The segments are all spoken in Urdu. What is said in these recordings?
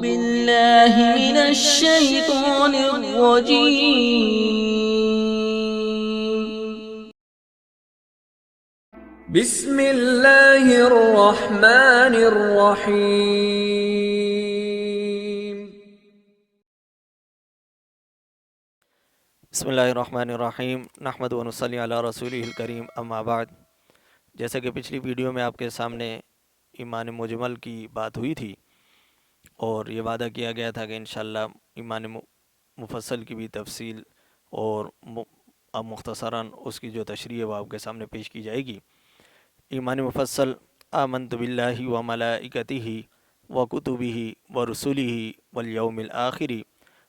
بالله من الشيطان الرجيم. بسم الله الرحمن الرحيم. بسم اللہ الرحمن الرحیم نحمد و نصلی علی رسولہ الکریم اما بعد. جیسا کہ پچھلی ویڈیو میں آپ کے سامنے ایمان مجمل کی بات ہوئی تھی اور یہ وعدہ کیا گیا تھا کہ انشاءاللہ ایمان مفصل کی بھی تفصیل اور مختصراً اس کی جو تشریح ہے وہ آپ کے سامنے پیش کی جائے گی. ایمان مفصل: آمنت باللہ و ملائکتہ و کتبہ و رسلہ والیوم الآخر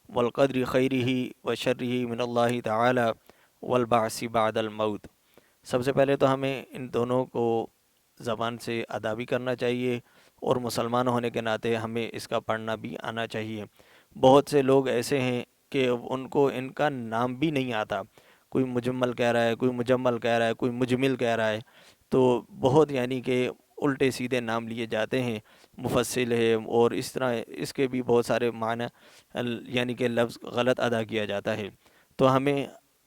والقدر خیرہ و شرہ من اللہ تعالی والبعث بعد الموت. سب سے پہلے تو ہمیں ان دونوں کو زبان سے ادا بھی کرنا چاہیے اور مسلمان ہونے کے ناطے ہمیں اس کا پڑھنا بھی آنا چاہیے. بہت سے لوگ ایسے ہیں کہ ان کو ان کا نام بھی نہیں آتا. کوئی مجمل کہہ رہا ہے، کوئی مجمل کہہ رہا ہے، کوئی مجمل کہہ رہا ہے، تو بہت یعنی کہ الٹے سیدھے نام لیے جاتے ہیں. مفصل ہے اور اس طرح اس کے بھی بہت سارے معنی یعنی کہ لفظ غلط ادا کیا جاتا ہے. تو ہمیں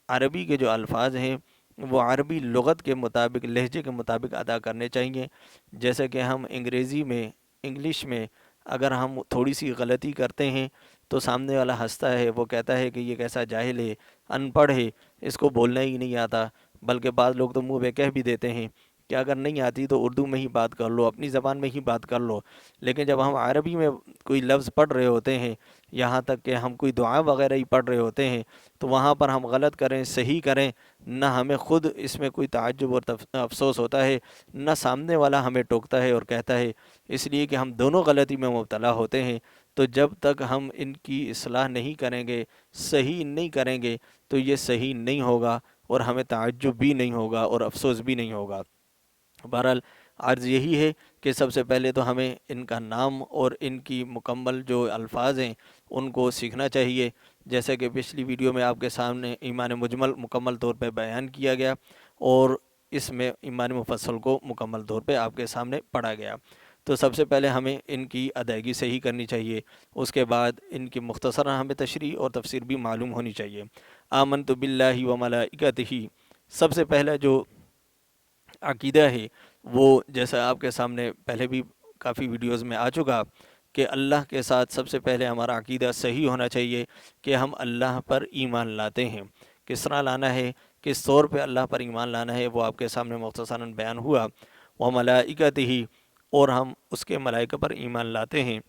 عربی کے جو الفاظ ہیں وہ عربی لغت کے مطابق، لہجے کے مطابق ادا کرنے چاہیے. جیسے کہ ہم انگلش میں اگر ہم تھوڑی سی غلطی کرتے ہیں تو سامنے والا ہنستا ہے، وہ کہتا ہے کہ یہ کیسا جاہل ہے، ان پڑھ ہے، اس کو بولنا ہی نہیں آتا. بلکہ بعض لوگ تو منہ پہ کہہ بھی دیتے ہیں کہ اگر نہیں آتی تو اردو میں ہی بات کر لو، اپنی زبان میں ہی بات کر لو. لیکن جب ہم عربی میں کوئی لفظ پڑھ رہے ہوتے ہیں، یہاں تک کہ ہم کوئی دعا وغیرہ ہی پڑھ رہے ہوتے ہیں، تو وہاں پر ہم غلط کریں، صحیح کریں، نہ ہمیں خود اس میں کوئی تعجب اور افسوس ہوتا ہے، نہ سامنے والا ہمیں ٹوکتا ہے اور کہتا ہے. اس لیے کہ ہم دونوں غلطی میں مبتلا ہوتے ہیں. تو جب تک ہم ان کی اصلاح نہیں کریں گے، صحیح نہیں کریں گے، تو یہ صحیح نہیں ہوگا اور ہمیں تعجب بھی نہیں ہوگا اور افسوس بھی نہیں ہوگا. بہرحال عرض یہی ہے کہ سب سے پہلے تو ہمیں ان کا نام اور ان کی مکمل جو الفاظ ہیں ان کو سیکھنا چاہیے. جیسے کہ پچھلی ویڈیو میں آپ کے سامنے ایمان مجمل مکمل طور پہ بیان کیا گیا اور اس میں ایمان مفصل کو مکمل طور پہ آپ کے سامنے پڑھا گیا. تو سب سے پہلے ہمیں ان کی ادائیگی صحیح کرنی چاہیے. اس کے بعد ان کی مختصراً ہمیں تشریح اور تفسیر بھی معلوم ہونی چاہیے. آمنت باللہ و ملائکتہ، سب سے پہلا جو عقیدہ ہے وہ جیسا آپ کے سامنے پہلے بھی کافی ویڈیوز میں آ چکا کہ اللہ کے ساتھ سب سے پہلے ہمارا عقیدہ صحیح ہونا چاہیے کہ ہم اللہ پر ایمان لاتے ہیں. کس طرح لانا ہے، کس طور پہ اللہ پر ایمان لانا ہے، وہ آپ کے سامنے مختصراً بیان ہوا. وَمَلَائِکَتِهِ، اور ہم اس کے ملائکہ پر ایمان لاتے ہیں.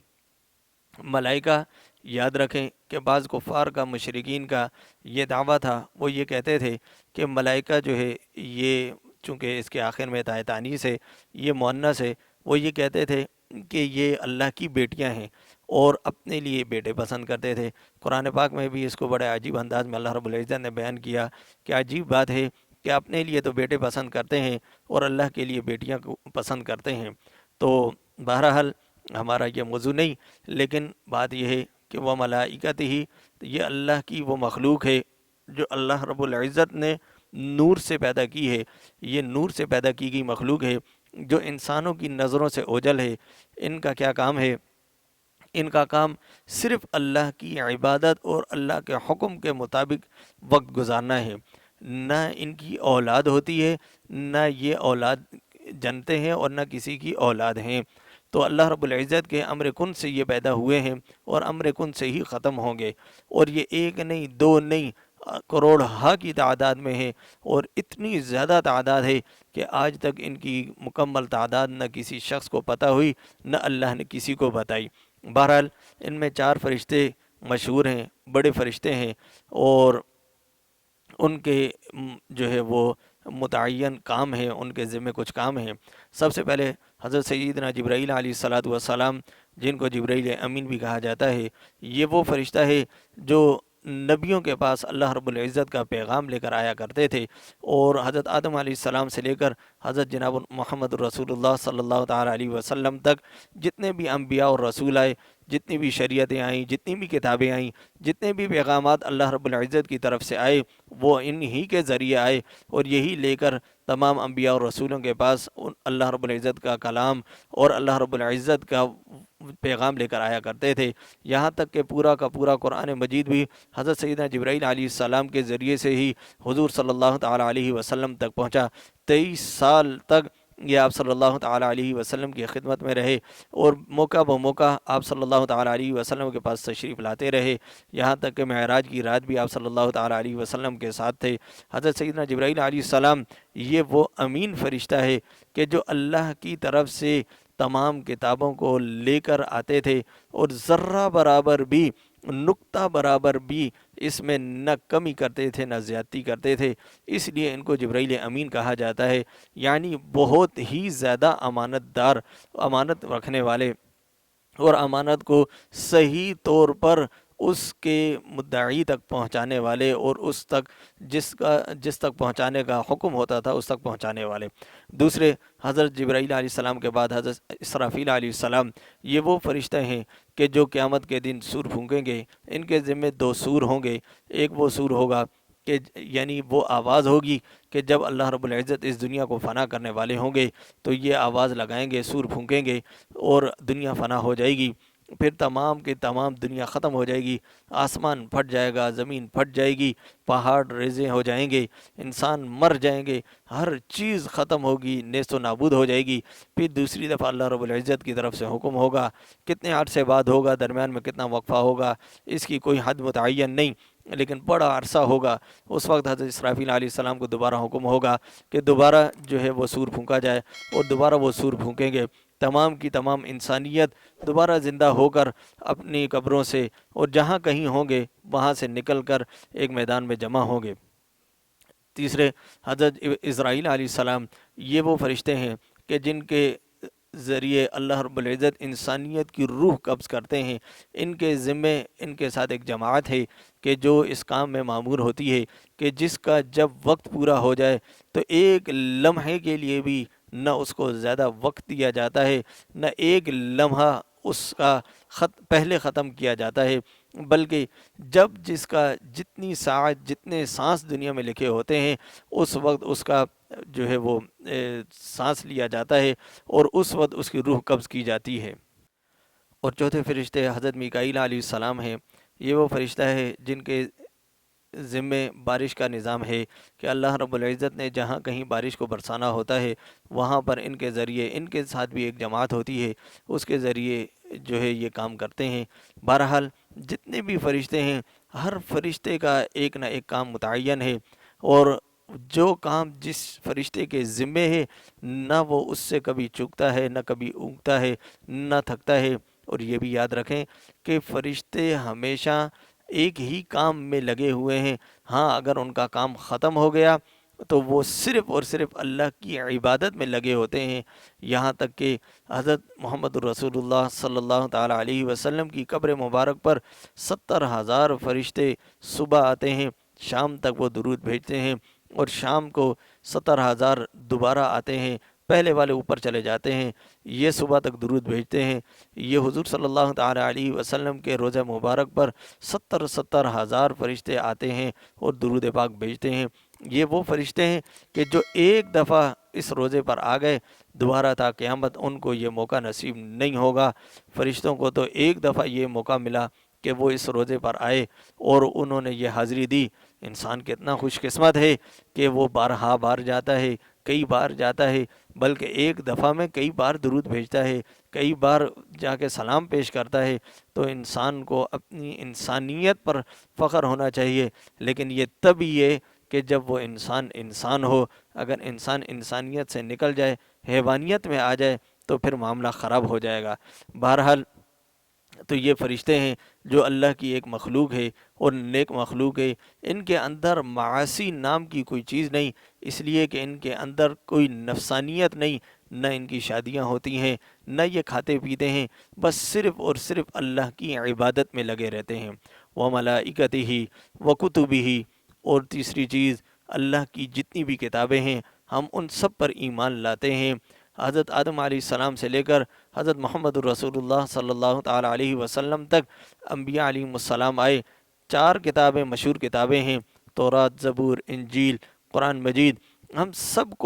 ملائکہ یاد رکھیں کہ بعض کفار کا، مشرکین کا یہ دعویٰ تھا، وہ یہ کہتے تھے کہ ملائکہ جو ہے یہ چونکہ اس کے آخر میں تائے تانیث ہے، یہ مؤنث ہے، وہ یہ کہتے تھے کہ یہ اللہ کی بیٹیاں ہیں اور اپنے لیے بیٹے پسند کرتے تھے. قرآن پاک میں بھی اس کو بڑے عجیب انداز میں اللہ رب العزت نے بیان کیا کہ عجیب بات ہے کہ اپنے لیے تو بیٹے پسند کرتے ہیں اور اللہ کے لیے بیٹیاں کو پسند کرتے ہیں. تو بہرحال ہمارا یہ موضوع نہیں، لیکن بات یہ ہے کہ وہ ملائکت ہی، یہ اللہ کی وہ مخلوق ہے جو اللہ رب العزت نے نور سے پیدا کی ہے. یہ نور سے پیدا کی گئی مخلوق ہے جو انسانوں کی نظروں سے اوجھل ہے. ان کا کیا کام ہے؟ ان کا کام صرف اللہ کی عبادت اور اللہ کے حکم کے مطابق وقت گزارنا ہے. نہ ان کی اولاد ہوتی ہے، نہ یہ اولاد جنتے ہیں اور نہ کسی کی اولاد ہیں. تو اللہ رب العزت کے امر کن سے یہ پیدا ہوئے ہیں اور امر کن سے ہی ختم ہوں گے. اور یہ ایک نہیں، دو نہیں، کروڑ ہا کی تعداد میں ہے اور اتنی زیادہ تعداد ہے کہ آج تک ان کی مکمل تعداد نہ کسی شخص کو پتہ ہوئی، نہ اللہ نے کسی کو بتائی. بہرحال ان میں 4 فرشتے مشہور ہیں، بڑے فرشتے ہیں اور ان کے جو ہے وہ متعین کام ہیں، ان کے ذمہ کچھ کام ہیں. سب سے پہلے حضرت سیدنا جبرائیل علیہ الصلاۃ والسلام، جن کو جبرائیل امین بھی کہا جاتا ہے، یہ وہ فرشتہ ہے جو نبیوں کے پاس اللہ رب العزت کا پیغام لے کر آیا کرتے تھے. اور حضرت آدم علیہ السلام سے لے کر حضرت جناب محمد رسول اللہ صلی اللہ تعالیٰ علیہ وسلم تک جتنے بھی انبیاء اور رسول آئے، جتنی بھی شریعتیں آئیں، جتنی بھی کتابیں آئیں، جتنے بھی پیغامات اللہ رب العزت کی طرف سے آئے، وہ انہی کے ذریعے آئے اور یہی لے کر تمام انبیاء اور رسولوں کے پاس اللہ رب العزت کا کلام اور اللہ رب العزت کا پیغام لے کر آیا کرتے تھے، یہاں تک کہ پورا کا پورا قرآن مجید بھی حضرت سیدنا جبرائیل علیہ السلام کے ذریعے سے ہی حضور صلی اللہ تعالیٰ علیہ وسلم تک پہنچا۔ 23 سال تک یہ آپ صلی اللہ تعالیٰ علیہ وسلم کی خدمت میں رہے اور موقع بموقع آپ صلی اللہ تعالیٰ علیہ وسلم کے پاس تشریف لاتے رہے، یہاں تک کہ معراج کی رات بھی آپ صلی اللہ تعالیٰ علیہ وسلم کے ساتھ تھے۔ حضرت سیدنا جبرائیل علیہ السلام یہ وہ امین فرشتہ ہے کہ جو اللہ کی طرف سے تمام کتابوں کو لے کر آتے تھے اور ذرہ برابر بھی، نقطہ برابر بھی اس میں نہ کمی کرتے تھے نہ زیادتی کرتے تھے، اس لیے ان کو جبرائیل امین کہا جاتا ہے، یعنی بہت ہی زیادہ امانت دار، امانت رکھنے والے، اور امانت کو صحیح طور پر اس کے مدعی تک پہنچانے والے، اور اس تک جس تک پہنچانے کا حکم ہوتا تھا اس تک پہنچانے والے۔ دوسرے حضرت جبرائیل علیہ السلام کے بعد حضرت اسرافیل علیہ السلام، یہ وہ فرشتے ہیں کہ جو قیامت کے دن سور پھونکیں گے۔ ان کے ذمے 2 سور ہوں گے، ایک وہ سور ہوگا کہ یعنی وہ آواز ہوگی کہ جب اللہ رب العزت اس دنیا کو فنا کرنے والے ہوں گے تو یہ آواز لگائیں گے، سور پھونکیں گے اور دنیا فنا ہو جائے گی، پھر تمام کی تمام دنیا ختم ہو جائے گی، آسمان پھٹ جائے گا، زمین پھٹ جائے گی، پہاڑ ریزیں ہو جائیں گے، انسان مر جائیں گے، ہر چیز ختم ہوگی، نیست و نابود ہو جائے گی۔ پھر دوسری دفعہ اللہ رب العزت کی طرف سے حکم ہوگا، کتنے عرصے بعد ہوگا، درمیان میں کتنا وقفہ ہوگا، اس کی کوئی حد متعین نہیں، لیکن بڑا عرصہ ہوگا۔ اس وقت حضرت اسرافیل علیہ السلام کو دوبارہ حکم ہوگا کہ دوبارہ جو ہے وہ سور پھونکا جائے، اور دوبارہ وہ سور پھونکیں گے، تمام کی تمام انسانیت دوبارہ زندہ ہو کر اپنی قبروں سے اور جہاں کہیں ہوں گے وہاں سے نکل کر ایک میدان میں جمع ہوں گے۔ تیسرے حضرت اسرائیل علیہ السلام، یہ وہ فرشتے ہیں کہ جن کے ذریعے اللہ رب العزت انسانیت کی روح قبض کرتے ہیں۔ ان کے ذمے، ان کے ساتھ ایک جماعت ہے کہ جو اس کام میں مامور ہوتی ہے کہ جس کا جب وقت پورا ہو جائے تو ایک لمحے کے لیے بھی نہ اس کو زیادہ وقت دیا جاتا ہے، نہ ایک لمحہ اس کا پہلے ختم کیا جاتا ہے، بلکہ جب جس کا جتنی ساعت، جتنے سانس دنیا میں لکھے ہوتے ہیں اس وقت اس کا جو ہے وہ سانس لیا جاتا ہے اور اس وقت اس کی روح قبض کی جاتی ہے۔ اور چوتھے فرشتے حضرت میکائیل علیہ السلام ہیں، یہ وہ فرشتہ ہے جن کے ذمے بارش کا نظام ہے کہ اللہ رب العزت نے جہاں کہیں بارش کو برسانا ہوتا ہے وہاں پر ان کے ذریعے، ان کے ساتھ بھی ایک جماعت ہوتی ہے، اس کے ذریعے جو ہے یہ کام کرتے ہیں۔ بہرحال جتنے بھی فرشتے ہیں ہر فرشتے کا ایک نہ ایک کام متعین ہے، اور جو کام جس فرشتے کے ذمے ہے نہ وہ اس سے کبھی چوکتا ہے، نہ کبھی اونگتا ہے، نہ تھکتا ہے۔ اور یہ بھی یاد رکھیں کہ فرشتے ہمیشہ ایک ہی کام میں لگے ہوئے ہیں، ہاں اگر ان کا کام ختم ہو گیا تو وہ صرف اور صرف اللہ کی عبادت میں لگے ہوتے ہیں، یہاں تک کہ حضرت محمد رسول اللہ صلی اللہ تعالیٰ علیہ وسلم کی قبر مبارک پر 70,000 فرشتے صبح آتے ہیں، شام تک وہ درود بھیجتے ہیں، اور شام کو 70,000 دوبارہ آتے ہیں، پہلے والے اوپر چلے جاتے ہیں، یہ صبح تک درود بھیجتے ہیں۔ یہ حضور صلی اللہ تعالیٰ علیہ وسلم کے روزہ مبارک پر 70,000 فرشتے آتے ہیں اور درود پاک بھیجتے ہیں۔ یہ وہ فرشتے ہیں کہ جو ایک دفعہ اس روزے پر آ گئے دوبارہ تا قیامت ان کو یہ موقع نصیب نہیں ہوگا۔ فرشتوں کو تو ایک دفعہ یہ موقع ملا کہ وہ اس روزے پر آئے اور انہوں نے یہ حاضری دی۔ انسان کتنا خوش قسمت ہے کہ وہ بارہا بار جاتا ہے، کئی بار جاتا ہے، بلکہ ایک دفعہ میں کئی بار درود بھیجتا ہے، کئی بار جا کے سلام پیش کرتا ہے۔ تو انسان کو اپنی انسانیت پر فخر ہونا چاہیے، لیکن یہ تب ہی ہے کہ جب وہ انسان ہو۔ اگر انسان انسانیت سے نکل جائے، حیوانیت میں آ جائے تو پھر معاملہ خراب ہو جائے گا۔ بہرحال تو یہ فرشتے ہیں جو اللہ کی ایک مخلوق ہے اور نیک مخلوق ہے۔ ان کے اندر معاصی نام کی کوئی چیز نہیں، اس لیے کہ ان کے اندر کوئی نفسانیت نہیں، نہ ان کی شادیاں ہوتی ہیں، نہ یہ کھاتے پیتے ہیں، بس صرف اور صرف اللہ کی عبادت میں لگے رہتے ہیں۔ وَمَلَائِكَتِهِ وَكُتُبِهِ، اور تیسری چیز اللہ کی جتنی بھی کتابیں ہیں ہم ان سب پر ایمان لاتے ہیں۔ حضرت آدم علیہ السلام سے لے کر حضرت محمد رسول اللہ صلی اللہ تعالیٰ علیہ وسلم تک انبیاء علیہ السلام آئے۔ 4 کتابیں مشہور کتابیں ہیں، تورات، زبور، انجیل، قرآن مجید۔ ہم سب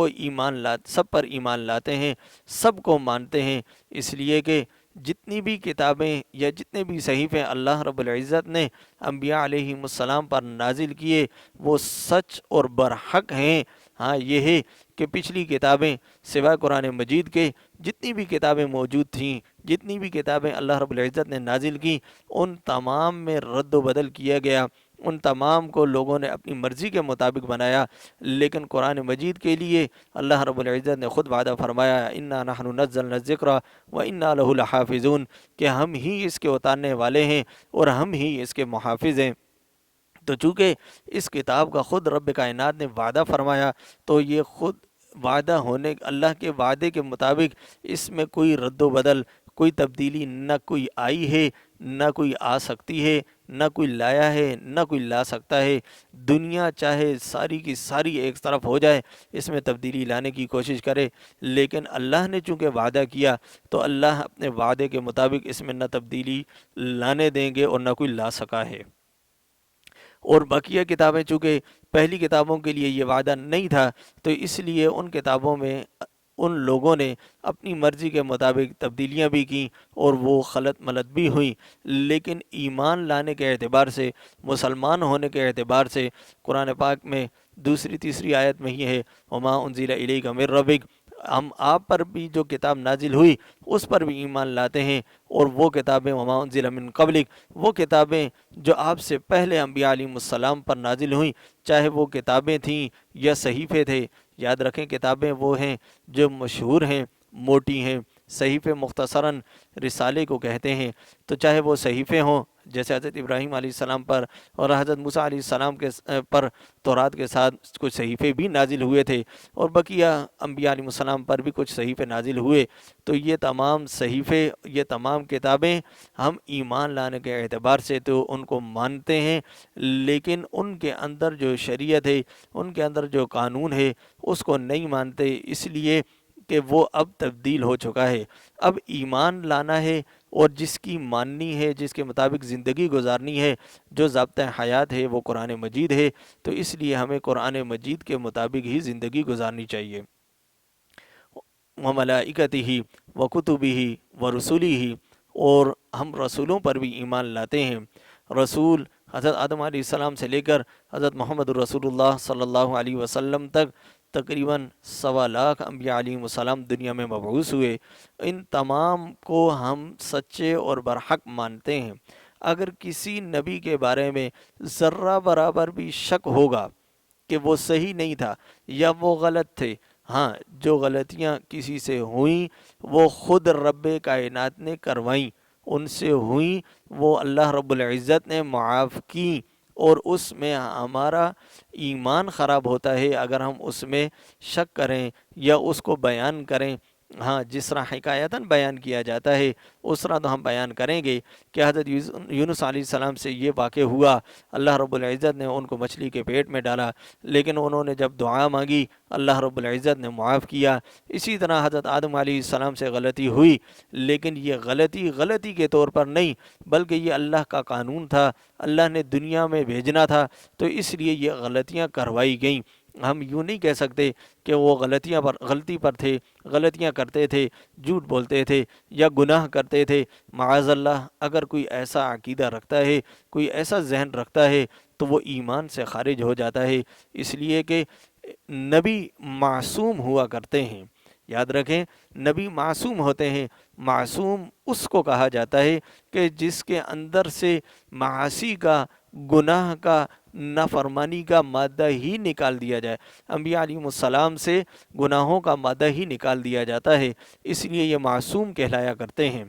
پر ایمان لاتے ہیں، سب کو مانتے ہیں، اس لیے کہ جتنی بھی کتابیں یا جتنے بھی صحیفے اللہ رب العزت نے انبیاء علیہم السلام پر نازل کیے وہ سچ اور برحق ہیں۔ ہاں یہ ہے کہ پچھلی کتابیں سوائے قرآن مجید کے جتنی بھی کتابیں موجود تھیں، جتنی بھی کتابیں اللہ رب العزت نے نازل کی، ان تمام میں رد و بدل کیا گیا، ان تمام کو لوگوں نے اپنی مرضی کے مطابق بنایا۔ لیکن قرآن مجید کے لیے اللہ رب العزت نے خود وعدہ فرمایا انا نحن نزلنا الذکر وانا لہ لحافظون، کہ ہم ہی اس کے اتارنے والے ہیں اور ہم ہی اس کے محافظ ہیں۔ تو چونکہ اس کتاب کا خود رب کائنات نے وعدہ فرمایا تو یہ خود وعدہ ہونے اللہ کے وعدے کے مطابق اس میں کوئی رد و بدل، کوئی تبدیلی نہ کوئی آئی ہے، نہ کوئی آ سکتی ہے، نہ کوئی لایا ہے، نہ کوئی لا سکتا ہے۔ دنیا چاہے ساری کی ساری ایک طرف ہو جائے، اس میں تبدیلی لانے کی کوشش کرے، لیکن اللہ نے چونکہ وعدہ کیا تو اللہ اپنے وعدے کے مطابق اس میں نہ تبدیلی لانے دیں گے اور نہ کوئی لا سکا ہے۔ اور بقیہ کتابیں چونکہ پہلی کتابوں کے لیے یہ وعدہ نہیں تھا تو اس لیے ان کتابوں میں ان لوگوں نے اپنی مرضی کے مطابق تبدیلیاں بھی کیں اور وہ خلط ملط بھی ہوئیں۔ لیکن ایمان لانے کے اعتبار سے، مسلمان ہونے کے اعتبار سے قرآن پاک میں دوسری تیسری آیت میں یہ ہے وما انزل الیک من ربک، ہم آپ پر بھی جو کتاب نازل ہوئی اس پر بھی ایمان لاتے ہیں، اور وہ کتابیں وما انزل من قبلک، وہ کتابیں جو آپ سے پہلے انبیاء علیہ السلام پر نازل ہوئیں، چاہے وہ کتابیں تھیں یا صحیفے تھے۔ یاد رکھیں کتابیں وہ ہیں جو مشہور ہیں، موٹی ہیں، صحیفے مختصراً رسالے کو کہتے ہیں، تو چاہے وہ صحیفے ہوں جیسے حضرت ابراہیم علیہ السلام پر اور حضرت موسیٰ علیہ السلام کے پر تورات کے ساتھ کچھ صحیفے بھی نازل ہوئے تھے، اور بقیہ انبیاء علیہ السلام پر بھی کچھ صحیفے نازل ہوئے، تو یہ تمام صحیفے، یہ تمام کتابیں ہم ایمان لانے کے اعتبار سے تو ان کو مانتے ہیں، لیکن ان کے اندر جو شریعت ہے، ان کے اندر جو قانون ہے اس کو نہیں مانتے، اس لیے کہ وہ اب تبدیل ہو چکا ہے۔ اب ایمان لانا ہے اور جس کی ماننی ہے، جس کے مطابق زندگی گزارنی ہے، جو ضابطہ حیات ہے وہ قرآن مجید ہے، تو اس لیے ہمیں قرآن مجید کے مطابق ہی زندگی گزارنی چاہیے۔ وملائکتہ وکتبہ ورسلہ، اور ہم رسولوں پر بھی ایمان لاتے ہیں۔ رسول حضرت آدم علیہ السلام سے لے کر حضرت محمد رسول اللہ صلی اللہ علیہ وسلم تک تقریباً 1.25 لاکھ انبیاء علیہ السلام دنیا میں مبعوث ہوئے، ان تمام کو ہم سچے اور برحق مانتے ہیں۔ اگر کسی نبی کے بارے میں ذرہ برابر بھی شک ہوگا کہ وہ صحیح نہیں تھا یا وہ غلط تھے، ہاں جو غلطیاں کسی سے ہوئیں وہ خود رب کائنات نے کروائیں، ان سے ہوئیں، وہ اللہ رب العزت نے معاف کیں، اور اس میں ہمارا ایمان خراب ہوتا ہے اگر ہم اس میں شک کریں یا اس کو بیان کریں۔ ہاں جس طرح حکایتاً بیان کیا جاتا ہے اس طرح تو ہم بیان کریں گے کہ حضرت یونس علیہ السلام سے یہ واقع ہوا، اللہ رب العزت نے ان کو مچھلی کے پیٹ میں ڈالا، لیکن انہوں نے جب دعا مانگی اللہ رب العزت نے معاف کیا۔ اسی طرح حضرت آدم علیہ السلام سے غلطی ہوئی، لیکن یہ غلطی کے طور پر نہیں بلکہ یہ اللہ کا قانون تھا، اللہ نے دنیا میں بھیجنا تھا، تو اس لیے یہ غلطیاں کروائی گئیں۔ ہم یوں نہیں کہہ سکتے کہ وہ غلطی پر تھے، غلطیاں کرتے تھے، جھوٹ بولتے تھے یا گناہ کرتے تھے۔ معاذ اللہ، اگر کوئی ایسا عقیدہ رکھتا ہے، کوئی ایسا ذہن رکھتا ہے تو وہ ایمان سے خارج ہو جاتا ہے، اس لیے کہ نبی معصوم ہوا کرتے ہیں۔ یاد رکھیں نبی معصوم ہوتے ہیں۔ معصوم اس کو کہا جاتا ہے کہ جس کے اندر سے معاصی کا، گناہ کا، نافرمانی کا مادہ ہی نکال دیا جائے۔ انبیاء علیہ السلام سے گناہوں کا مادہ ہی نکال دیا جاتا ہے، اس لیے یہ معصوم کہلایا کرتے ہیں۔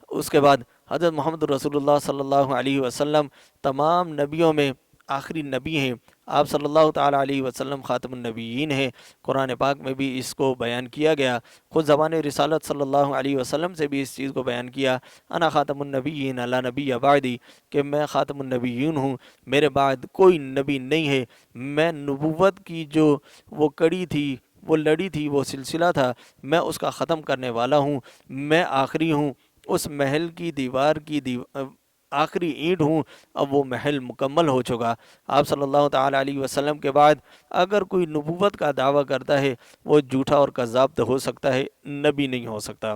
اس کے بعد حضرت محمد رسول اللہ صلی اللہ علیہ وسلم تمام نبیوں میں آخری نبی ہیں، آپ صلی اللہ تعالیٰ علیہ وسلم خاتم النبیین ہیں۔ قرآن پاک میں بھی اس کو بیان کیا گیا، خود زبان رسالت صلی اللہ علیہ وسلم سے بھی اس چیز کو بیان کیا، انا خاتم النبیین لا نبی بعدی، کہ میں خاتم النبیین ہوں، میرے بعد کوئی نبی نہیں ہے۔ میں نبوت کی جو وہ کڑی تھی، وہ لڑی تھی، وہ سلسلہ تھا، میں اس کا ختم کرنے والا ہوں، میں آخری ہوں، اس محل کی دیوار کی آخری اینٹ ہوں، اب وہ محل مکمل ہو چکا۔ آپ صلی اللہ تعالیٰ علیہ وسلم کے بعد اگر کوئی نبوت کا دعویٰ کرتا ہے وہ جھوٹا اور کذاب تو ہو سکتا ہے، نبی نہیں ہو سکتا۔